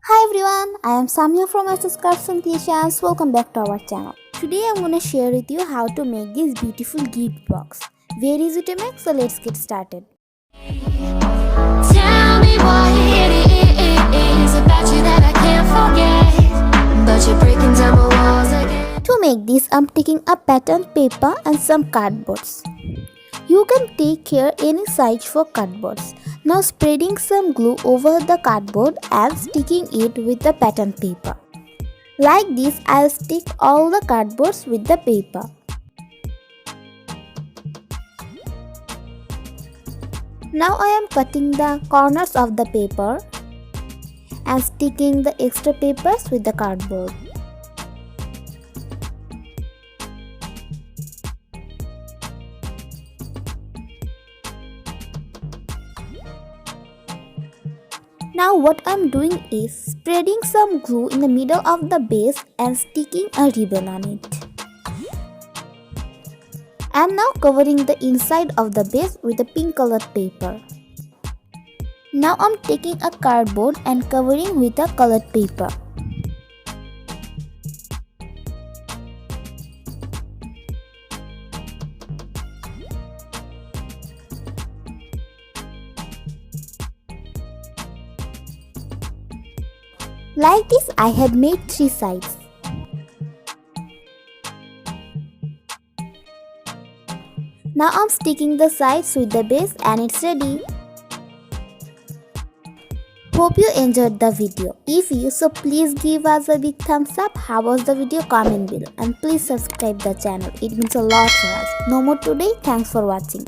Hi everyone, I am Sameha from Creations. Welcome back to our channel. Today I'm gonna share with you how to make this beautiful gift box. Very easy to make, so let's get started. Tell me what it is about you that I can't forget. But you're breaking down my walls again. To make this, I'm taking a pattern paper and some cardboards. You can take here any size for cardboards. Now spreading some glue over the cardboard and sticking it with the pattern paper. Like this, I'll stick all the cardboards with the paper. Now I am cutting the corners of the paper and sticking the extra papers with the cardboard. Now what I'm doing is spreading some glue in the middle of the base and sticking a ribbon on it. I'm now covering the inside of the base with a pink colored paper. Now I'm taking a cardboard and covering with a colored paper. Like this, I had made 3 sides. Now I'm sticking the sides with the base and it's ready. Hope you enjoyed the video. If you so, please give us a big thumbs up. How was the video? Comment below and please subscribe the channel. It means a lot for us. No more today. Thanks for watching.